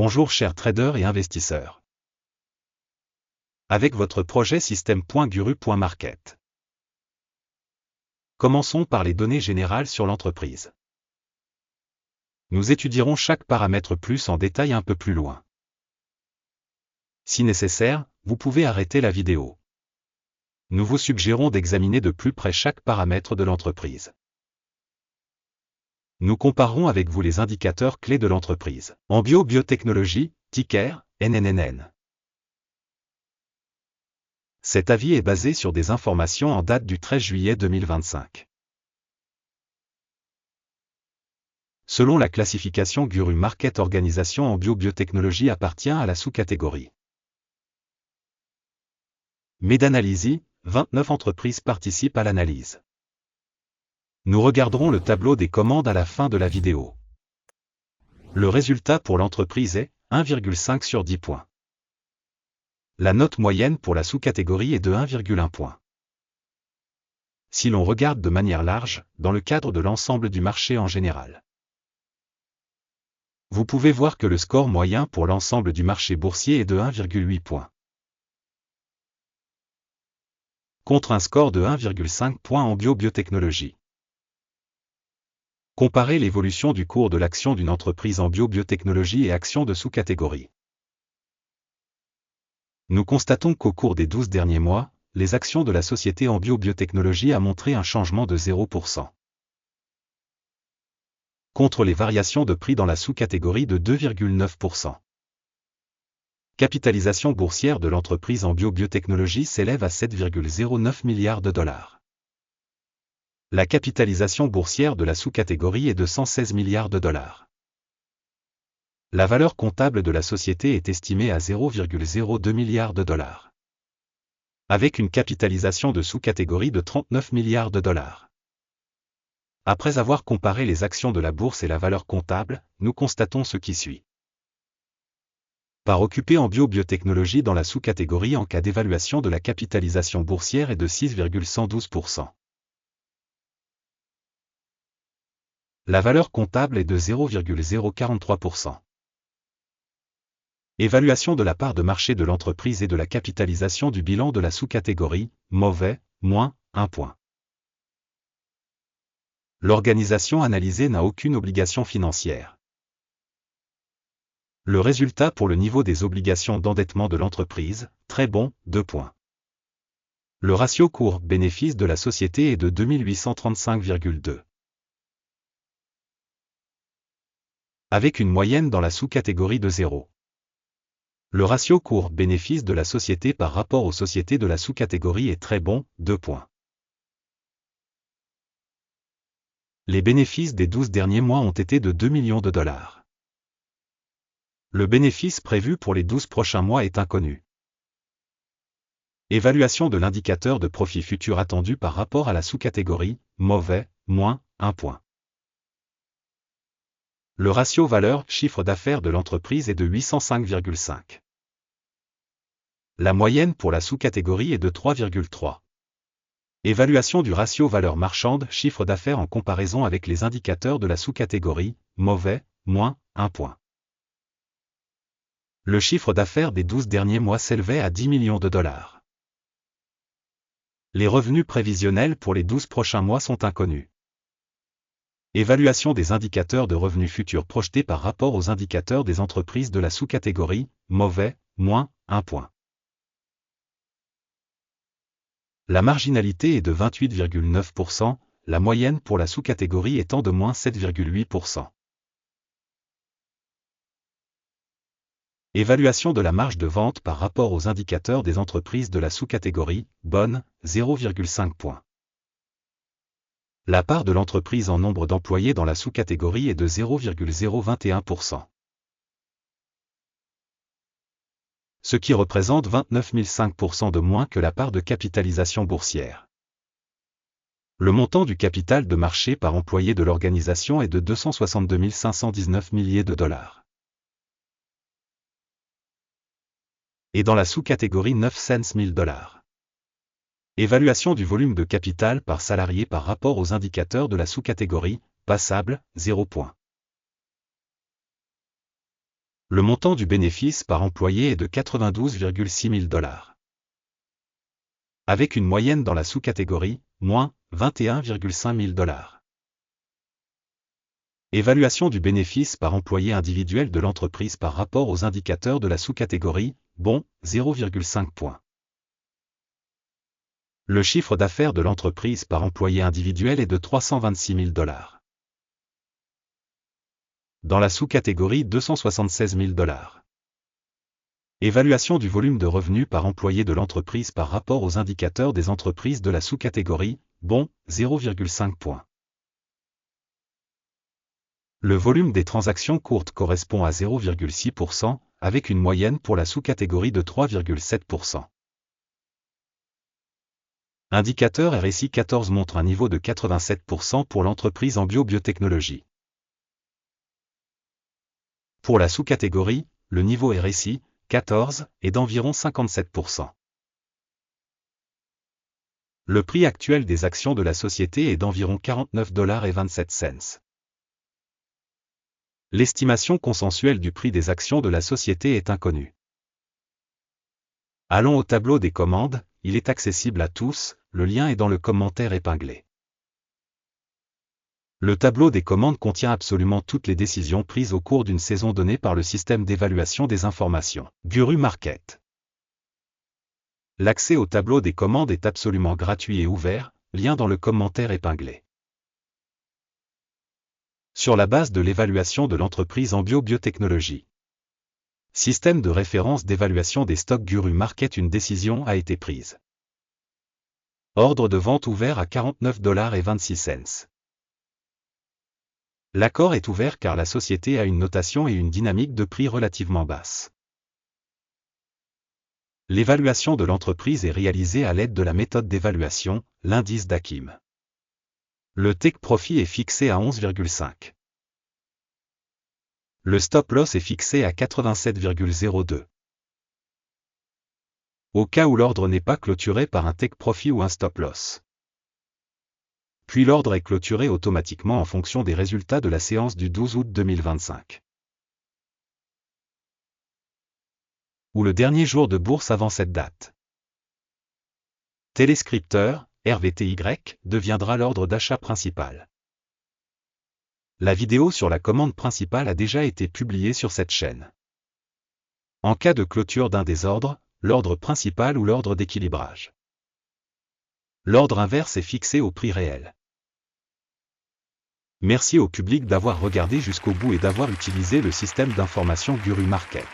Bonjour chers traders et investisseurs. Avec votre projet système.guru.market. Commençons par les données générales sur l'entreprise. Nous étudierons chaque paramètre plus en détail un peu plus loin. Si nécessaire, vous pouvez arrêter la vidéo. Nous vous suggérons d'examiner de plus près chaque paramètre de l'entreprise. Nous comparerons avec vous les indicateurs clés de l'entreprise. En biotechnologie, ticker, NNNN. Cet avis est basé sur des informations en date du 13 juillet 2025. Selon la classification Guru Market Organisation en biotechnologie appartient à la sous-catégorie Meta-Analysis, 29 entreprises participent à l'analyse. Nous regarderons le tableau des commandes à la fin de la vidéo. Le résultat pour l'entreprise est 1,5 sur 10 points. La note moyenne pour la sous-catégorie est de 1,1 point. Si l'on regarde de manière large, dans le cadre de l'ensemble du marché en général, vous pouvez voir que le score moyen pour l'ensemble du marché boursier est de 1,8 points. Contre un score de 1,5 points en biotechnologie. Comparez l'évolution du cours de l'action d'une entreprise en biotechnologie et actions de sous-catégorie. Nous constatons qu'au cours des 12 derniers mois, les actions de la société en biotechnologie a montré un changement de 0%. Contre les variations de prix dans la sous-catégorie de 2,9%. Capitalisation boursière de l'entreprise en biotechnologie s'élève à 7,09 milliards de dollars. La capitalisation boursière de la sous-catégorie est de 116 milliards de dollars. La valeur comptable de la société est estimée à 0,02 milliards de dollars. Avec une capitalisation de sous-catégorie de 39 milliards de dollars. Après avoir comparé les actions de la bourse et la valeur comptable, nous constatons ce qui suit. Part occupée en biotechnologie dans la sous-catégorie en cas d'évaluation de la capitalisation boursière est de 6,112%. La valeur comptable est de 0,043%. Évaluation de la part de marché de l'entreprise et de la capitalisation du bilan de la sous-catégorie, mauvais, moins 1 point. L'organisation analysée n'a aucune obligation financière. Le résultat pour le niveau des obligations d'endettement de l'entreprise, très bon, 2 points. Le ratio cours-bénéfice de la société est de 2835,2. Avec une moyenne dans la sous-catégorie de 0. Le ratio cours-bénéfice de la société par rapport aux sociétés de la sous-catégorie est très bon, 2 points. Les bénéfices des 12 derniers mois ont été de 2 millions de dollars. Le bénéfice prévu pour les 12 prochains mois est inconnu. Évaluation de l'indicateur de profit futur attendu par rapport à la sous-catégorie, mauvais, moins 1 point. Le ratio valeur-chiffre d'affaires de l'entreprise est de 805,5. La moyenne pour la sous-catégorie est de 3,3. Évaluation du ratio valeur marchande-chiffre d'affaires en comparaison avec les indicateurs de la sous-catégorie, mauvais, moins 1 point. Le chiffre d'affaires des 12 derniers mois s'élevait à 10 millions de dollars. Les revenus prévisionnels pour les 12 prochains mois sont inconnus. Évaluation des indicateurs de revenus futurs projetés par rapport aux indicateurs des entreprises de la sous-catégorie, mauvais, moins 1 point. La marginalité est de 28,9%, la moyenne pour la sous-catégorie étant de moins 7,8%. Évaluation de la marge de vente par rapport aux indicateurs des entreprises de la sous-catégorie, bonne, 0,5 points. La part de l'entreprise en nombre d'employés dans la sous-catégorie est de 0,021%. Ce qui représente 29,5% de moins que la part de capitalisation boursière. Le montant du capital de marché par employé de l'organisation est de 262 519 milliers de dollars. Et dans la sous-catégorie 900 000 dollars. Évaluation du volume de capital par salarié par rapport aux indicateurs de la sous-catégorie, passable, 0 point. Le montant du bénéfice par employé est de 92,6 000 $. Avec une moyenne dans la sous-catégorie, moins 21,5 000 $. Évaluation du bénéfice par employé individuel de l'entreprise par rapport aux indicateurs de la sous-catégorie, bon, 0,5 points. Le chiffre d'affaires de l'entreprise par employé individuel est de 326 000 $. Dans la sous-catégorie 276 000 $. Évaluation du volume de revenus par employé de l'entreprise par rapport aux indicateurs des entreprises de la sous-catégorie, bon, 0,5 points. Le volume des transactions courtes correspond à 0,6%, avec une moyenne pour la sous-catégorie de 3,7%. Indicateur RSI 14 montre un niveau de 87% pour l'entreprise en biotechnologie. Pour la sous-catégorie, le niveau RSI, 14, est d'environ 57%. Le prix actuel des actions de la société est d'environ 49,27 $. L'estimation consensuelle du prix des actions de la société est inconnue. Allons au tableau des commandes, il est accessible à tous, le lien est dans le commentaire épinglé. Le tableau des commandes contient absolument toutes les décisions prises au cours d'une saison donnée par le système d'évaluation des informations, Guru Market. L'accès au tableau des commandes est absolument gratuit et ouvert, lien dans le commentaire épinglé. Sur la base de l'évaluation de l'entreprise en biotechnologie. Système de référence d'évaluation des stocks Guru Market, une décision a été prise. Ordre de vente ouvert à 49,26 $. L'accord est ouvert car la société a une notation et une dynamique de prix relativement basse. L'évaluation de l'entreprise est réalisée à l'aide de la méthode d'évaluation, l'indice d'Akim. Le take profit est fixé à 11,5. Le stop loss est fixé à 87,02. Au cas où l'ordre n'est pas clôturé par un take profit ou un stop loss. Puis l'ordre est clôturé automatiquement en fonction des résultats de la séance du 12 août 2025. Ou le dernier jour de bourse avant cette date. Téléscripteur, RVTY, deviendra l'ordre d'achat principal. La vidéo sur la commande principale a déjà été publiée sur cette chaîne. En cas de clôture d'un des ordres, l'ordre principal ou l'ordre d'équilibrage. L'ordre inverse est fixé au prix réel. Merci au public d'avoir regardé jusqu'au bout et d'avoir utilisé le système d'information Guru Market.